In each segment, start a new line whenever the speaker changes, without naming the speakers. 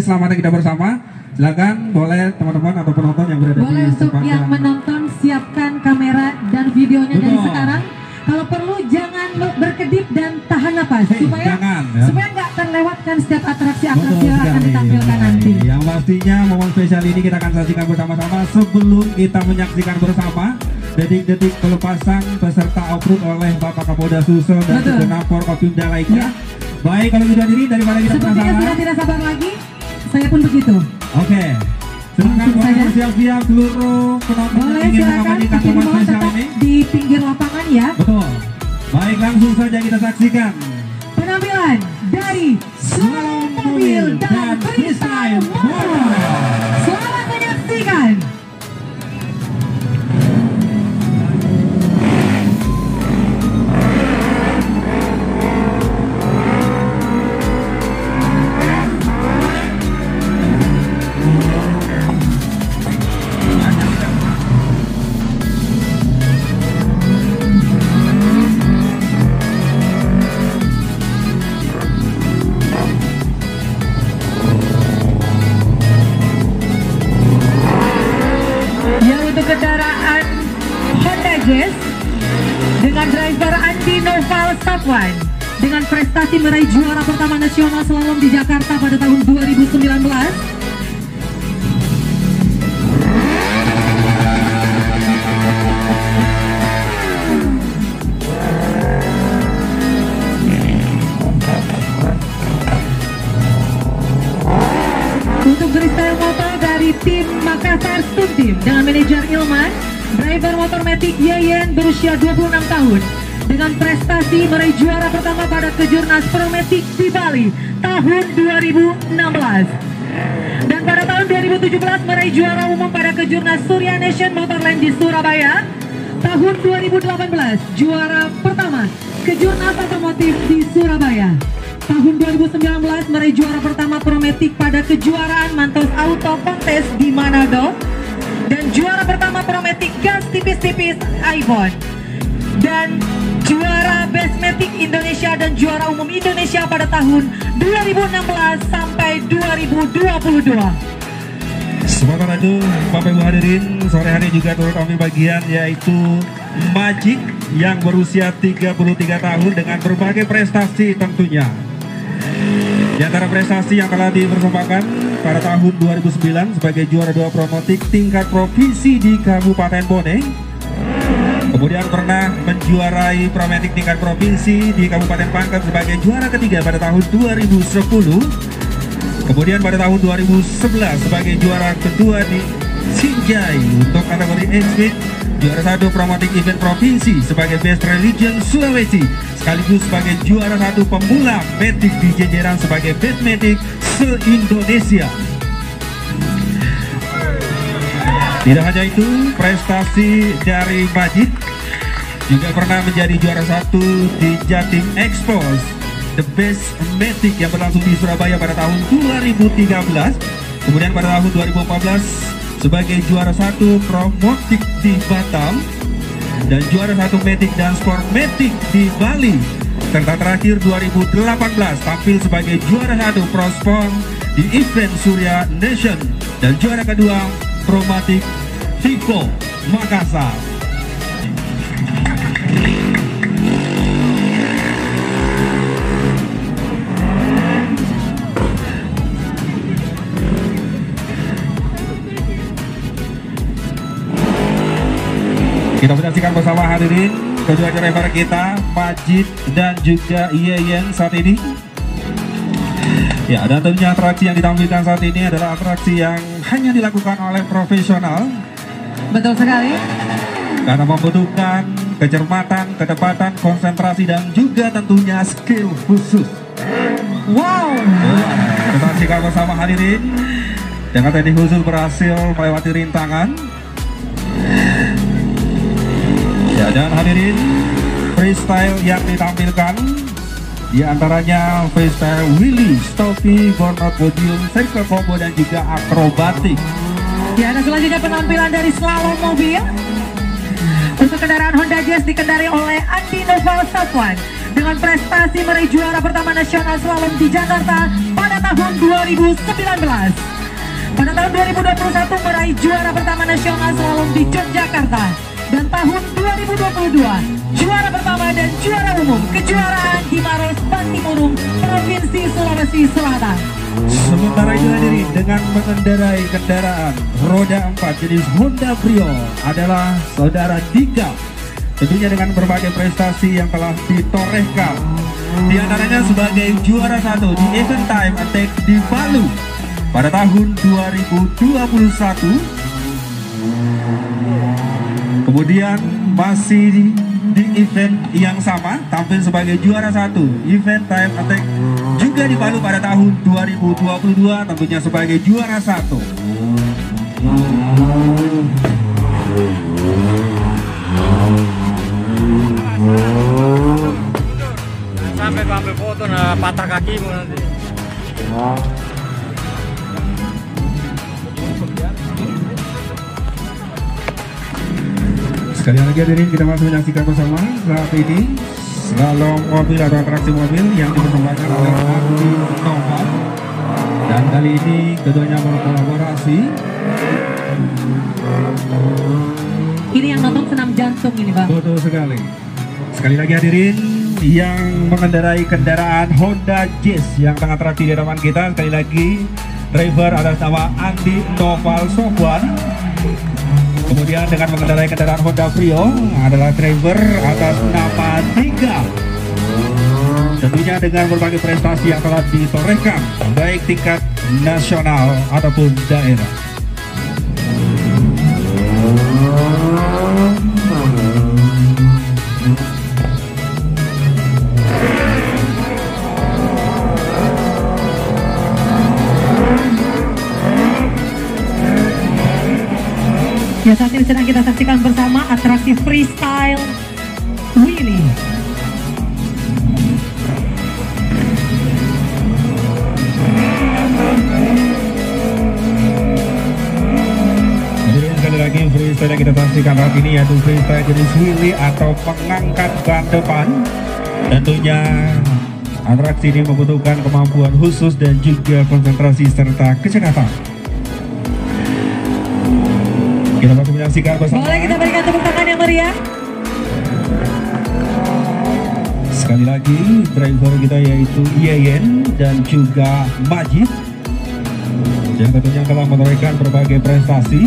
keselamatan kita bersama. Silakan boleh teman-teman atau penonton yang berada
boleh
di
untuk yang menonton siapkan kamera dan videonya dari sekarang. Kalau perlu jangan berkedip dan tahan napas supaya nggak terlewatkan setiap atraksi yang akan ditampilkan nanti.
Yang pastinya momen spesial ini kita akan saksikan bersama-sama sebelum kita menyaksikan bersama detik-detik pelepasan peserta off-road oleh Bapak Kapolda Sulsel dan segenap Forkopimda lainnya. Baik, kalau sudah diri daripada kita
sepertinya sudah tidak sabar lagi, saya pun begitu.
Oke. Silakan siap-siap seluruh penonton yang ingin mengabadikan momen spesial ini
di pinggir lapangan ya.
Betul. Baik, langsung saja kita saksikan
penampilan dari slalom mobil dan freestyle motor. Selamat menyaksikan. Kendaraan Honda Jazz dengan driver Andi Noval Safwan dengan prestasi meraih juara pertama nasional slalom di Jakarta pada tahun 2019. Untuk freestyle motor dari tim Makassar Stunt Team dengan manajer Ilman, driver motor Matic Yeyen berusia 26 tahun dengan prestasi meraih juara pertama pada Kejurnas Promatic di Bali tahun 2016. Dan pada tahun 2017 meraih juara umum pada Kejurnas Surya Nation Motorland di Surabaya. Tahun 2018 juara pertama Kejurnas Otomotif di Surabaya. Tahun 2019 meraih juara pertama Promatic pada kejuaraan Mantos Auto Contest di Manado. Dan juara pertama Promatic gas tipis-tipis iPhone. Dan juara Best Matic Indonesia dan juara umum Indonesia pada tahun 2016 sampai 2022.
Sementara itu Bapak Ibu hadirin, sore hari juga turut ambil bagian yaitu Majik yang berusia 33 tahun dengan berbagai prestasi tentunya. Di antara prestasi yang telah dipersembahkan pada tahun 2009 sebagai juara 2 Promotik tingkat provinsi di Kabupaten Bone. Kemudian pernah menjuarai Promotik tingkat provinsi di Kabupaten Pangkep sebagai juara ketiga pada tahun 2010. Kemudian pada tahun 2011 sebagai juara kedua di Sinjai untuk kategori X-Speed, juara 1 Promotik Event Provinsi sebagai Best Religion Sulawesi, sekaligus sebagai juara 1 pemula Matic di jajaran sebagai Best Matic se-Indonesia. Tidak hanya itu, prestasi dari Majid juga pernah menjadi juara 1 di Jatim Expos The Best Matic yang berlangsung di Surabaya pada tahun 2013. Kemudian pada tahun 2014 sebagai juara 1 Promotik di Batam dan juara 1 Matic dan Sport Matic di Bali, serta terakhir 2018 tampil sebagai juara 1 Prospon di event Surya Nation dan juara kedua Promatic Vivo Makassar. Kita menyaksikan bersama hadirin kedua driver kita, Majid dan juga Yeyen saat ini. Ya, dan tentunya atraksi yang ditampilkan saat ini adalah atraksi yang hanya dilakukan oleh profesional.
Betul sekali.
Karena membutuhkan kecermatan, ketepatan, konsentrasi dan juga tentunya skill khusus.
Wow.
Kita saksikan bersama hadirin. Dengan teknik khusus berhasil melewati rintangan. Ya, dan hadirin, freestyle yang ditampilkan di antaranya freestyle wheelie, stoppie, burnout podium, circle combo dan juga akrobatik.
Ya, dan selanjutnya penampilan dari slalom mobil. Untuk kendaraan Honda Jazz dikendarai oleh Andi Noval Safwan dengan prestasi meraih juara pertama nasional slalom di Jakarta pada tahun 2019. Pada tahun 2021 meraih juara pertama nasional slalom di Yogyakarta. Dan tahun 2022 juara pertama dan juara umum kejuaraan di Maros Bantimurung, Provinsi Sulawesi Selatan.
Sementara itu hadirin, dengan mengendarai kendaraan roda 4 jenis Honda Brio adalah saudara Dika. Tentunya dengan berbagai prestasi yang telah ditorehkan, di antaranya sebagai juara 1 di event time attack di Palu pada tahun 2021. Kemudian masih di event yang sama tampil sebagai juara 1 event time attack juga di Palu pada tahun 2022, tentunya sebagai juara 1.
Sampai foto nah patah kakimu nanti.
Sekali lagi hadirin, kita masih menyaksikan bersama saat ini slalom mobil atau atraksi mobil yang dipersembahkan oleh Andi Noval, dan kali ini keduanya berkolaborasi.
Ini yang nonton senam jantung ini, Bang.
Betul sekali. Sekali lagi hadirin, yang mengendarai kendaraan Honda Jazz yang tengah atraksi di hadapan kita, sekali lagi driver atas nama Andi Noval Sofwan. Kemudian dengan mengendarai kendaraan Honda Brio adalah driver atas nama Dika. Tentunya dengan berbagai prestasi yang telah ditorehkan baik tingkat nasional ataupun daerah.
Ya, saat ini sedang kita saksikan bersama atraksi freestyle wheelie.
Kemudian sekali lagi freestyle yang kita saksikan saat ini yaitu freestyle jenis wheelie atau mengangkat ban depan. Tentunya atraksi ini membutuhkan kemampuan khusus dan juga konsentrasi serta kecerdasan. Kita masih menyaksikan bersama.
Boleh kita berikan tepuk tangan yang meriah.
Sekali lagi driver kita yaitu Yeyen dan juga Majid yang tentunya telah menorehkan berbagai prestasi.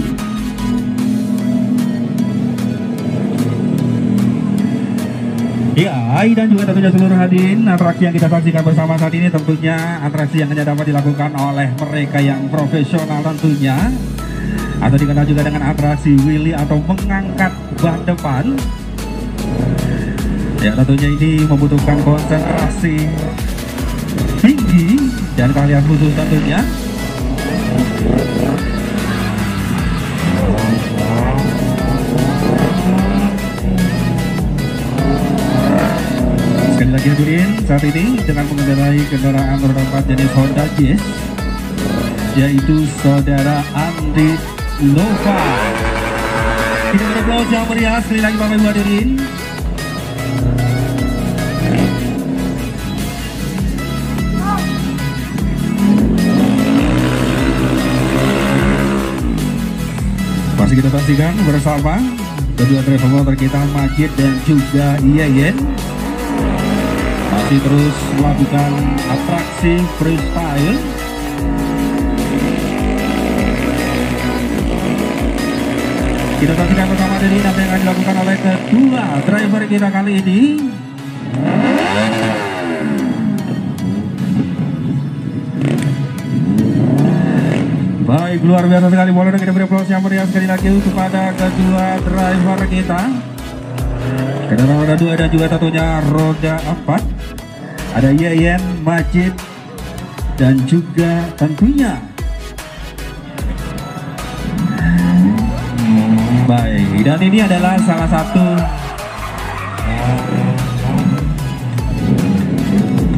Ya, dan juga tentunya seluruh hadirin, atraksi yang kita saksikan bersama saat ini tentunya atraksi yang hanya dapat dilakukan oleh mereka yang profesional tentunya, atau dikenal juga dengan atraksi wheelie atau mengangkat ban depan. Ya, tentunya ini membutuhkan konsentrasi tinggi dan keahlian khusus tentunya. Sekali lagi hadirin, saat ini dengan mengendarai kendaraan roda 4 jenis Honda Jazz yaitu saudara Andi Nova. Kita beraplaus yang meriah sekali lagi Bapak Ibu hadirin. Masih kita saksikan bersama kedua driver motor kita Majid dan juga Yeyen masih terus melakukan atraksi freestyle. Kita saksikan bersama dari apa yang akan dilakukan oleh kedua driver kita kali ini. Baik, luar biasa sekali. Boleh kita beri aplaus yang meriah sekali lagi kepada kedua driver kita. Kendaraan roda 2 dan juga tentunya roda 4. Ada Yeyen, Majid, dan juga tentunya baik, dan ini adalah salah satu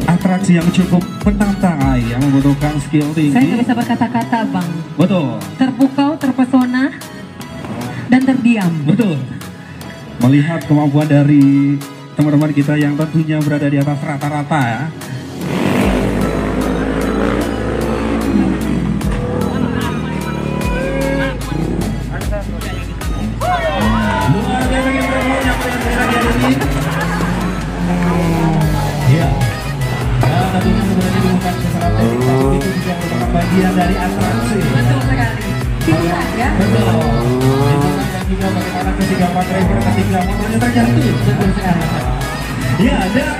atraksi yang cukup menantang, yang membutuhkan skill tinggi.
Saya nggak bisa berkata-kata, Bang.
Betul.
Terpukau, terpesona, dan terdiam.
Betul. Melihat kemampuan dari teman-teman kita yang tentunya berada di atas rata-rata ya. bagian dari atraksi.
Betul sekali. Hiburan ya.
Betul. Hiburan dan juga bagaimana ketika Pak driver ketika motornya terjatuh.
Betul sekali.
Ya, dan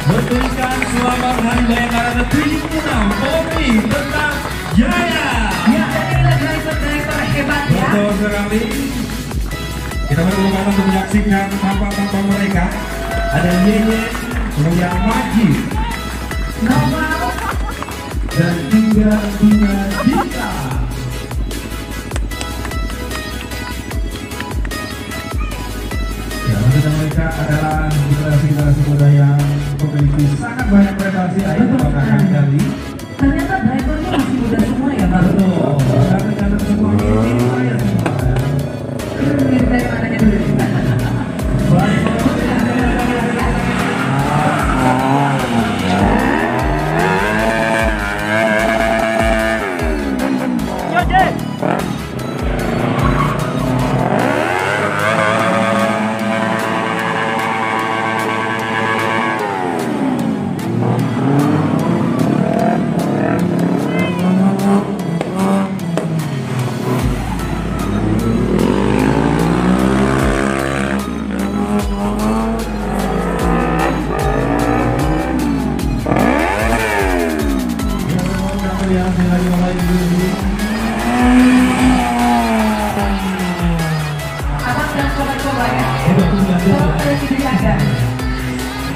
betulkan selamat hari Bayangkara The 76 Polri Tetap Jaya.
Ya, dan inilah driver-driver hebat ya.
Betul sekali. Kita berkesempatan untuk menyaksikan tampak-tampak mereka. Ada Yeye, kemudian Maji,
Noval,
dan juga Bunga Dita. Ya, tentunya mereka adalah generasi-generasi muda yang memiliki sangat banyak prestasi. Ayo kita akan gali.
ternyata drivernya masih muda semua ya Pak.
Betul. Dan ternyata semua ini saya semua.
Mirip dari mananya dulu.
Baik.
Abang jangan coba-coba ya. Tolong ada di Anda.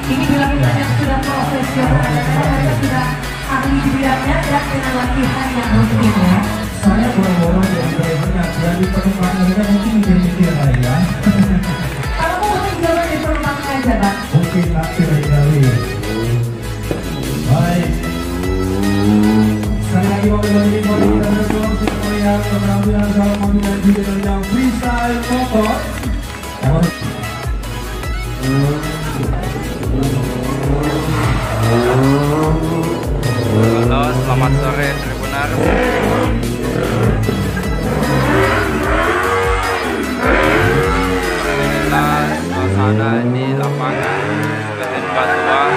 Ini dilakukan yang sudah profesional karena mereka sudah ahli di bidangnya dan dengan latihan yang rutin ya.
Saya boro-boro jadi drivernya, jadi pertemuan mereka mungkin mikir-mikir lah ya.
Kamu mungkin jalan di perumahan aja Bang.
Mungkin nanti kali. Baik. Sekali lagi waktu lagi kita berdoa supaya penampilan salam maju dan juga tentang freestyle motor.
Halo, selamat sore Tribuners. Inilah suasana di lapangan SPN Batuan.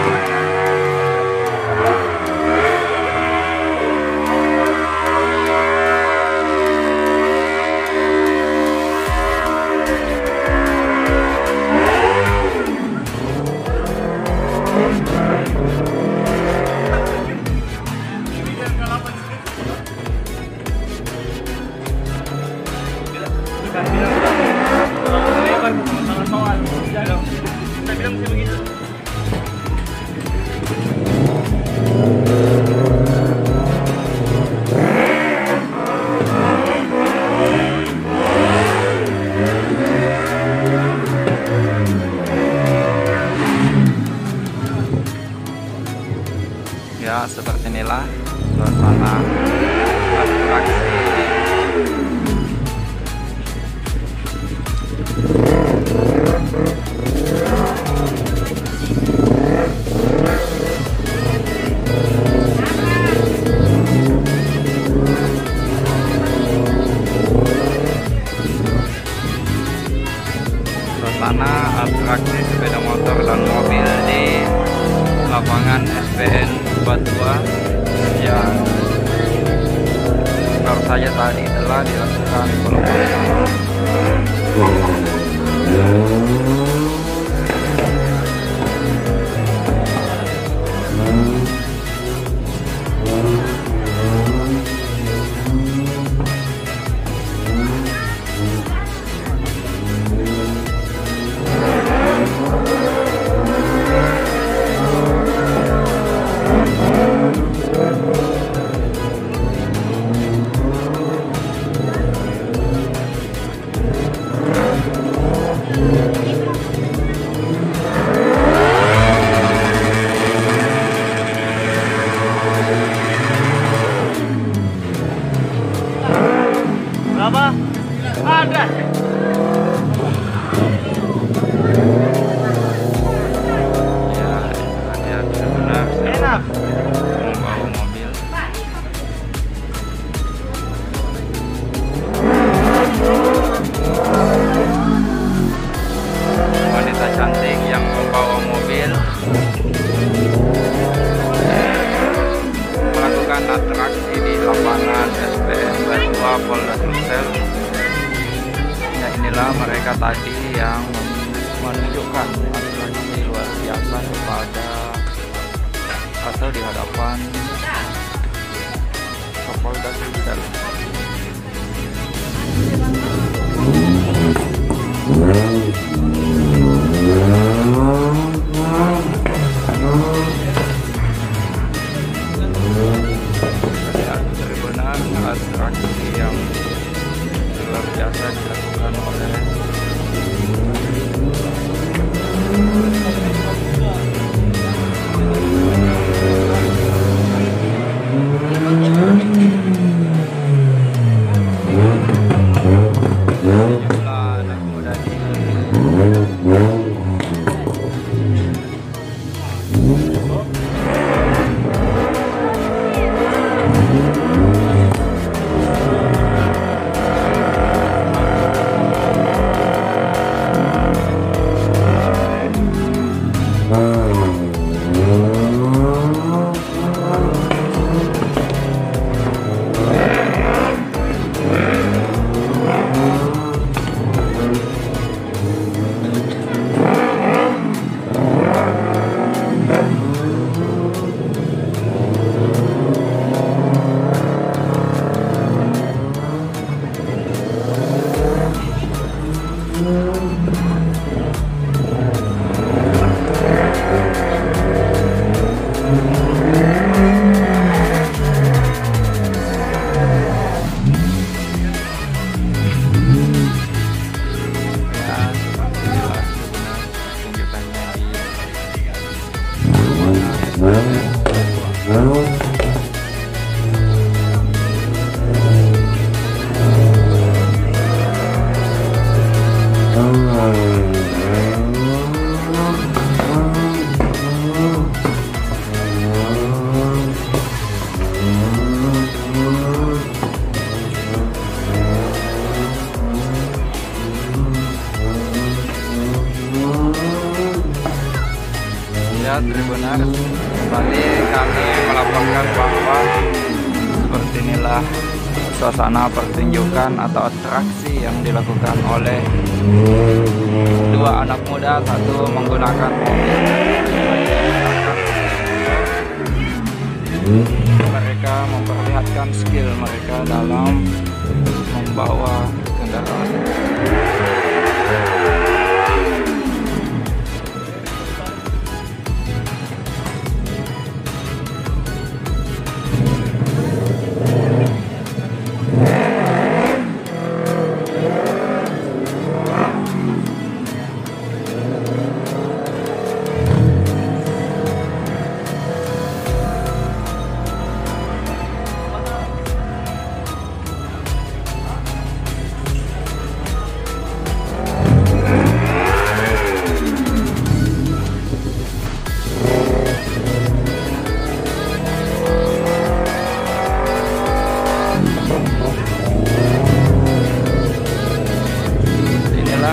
Ya, seperti inilah suasana atraksi. Suasana atraksi sepeda motor dan mobil di lapangan SPN Batua yang baru saja tadi telah dilakukan pelepasan.
mereka tadi yang menunjukkan atraksi luar biasa kepada atau di hadapan Kapolda Sulsel. Benar atraksi yang luar biasa dilakukan oleh anak muda ya, Tribuners, kembali kami melaporkan bahwa seperti inilah suasana pertunjukan atau atraksi yang dilakukan oleh dua anak muda, satu menggunakan mobil. Mereka memperlihatkan skill mereka dalam membawa kendaraan.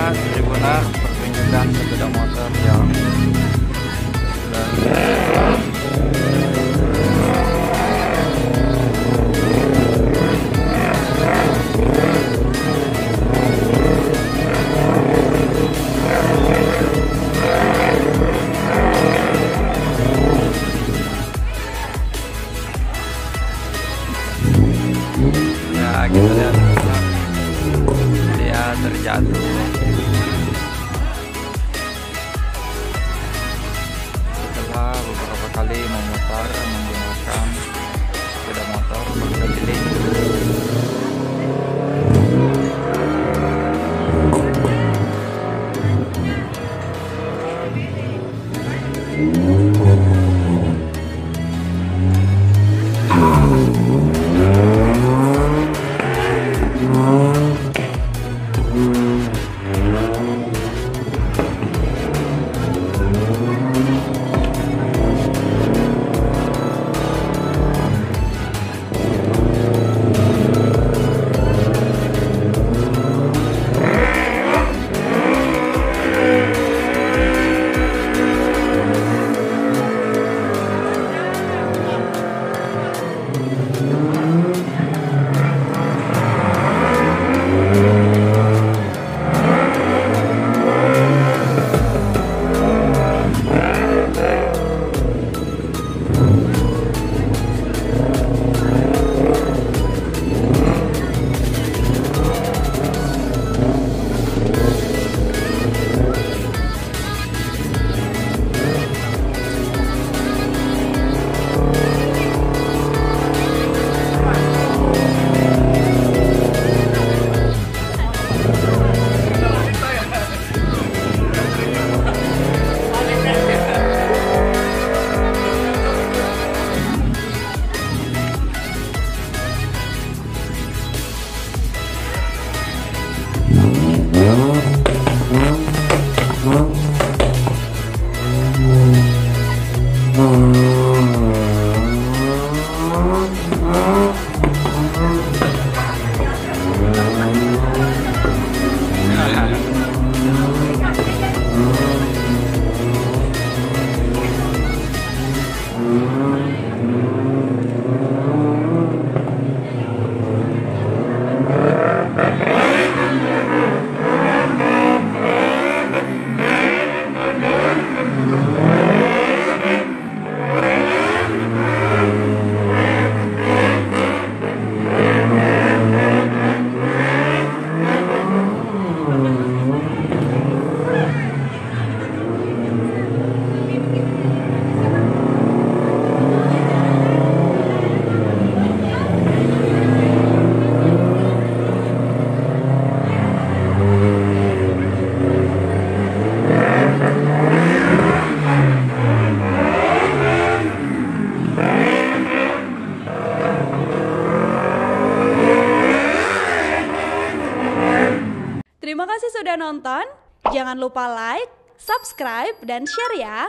Tribuners, pertunjukan sepeda motor yang ya, kita lihat dia terjatuh. Setelah beberapa kali
sudah nonton. Jangan lupa like, subscribe, dan share ya.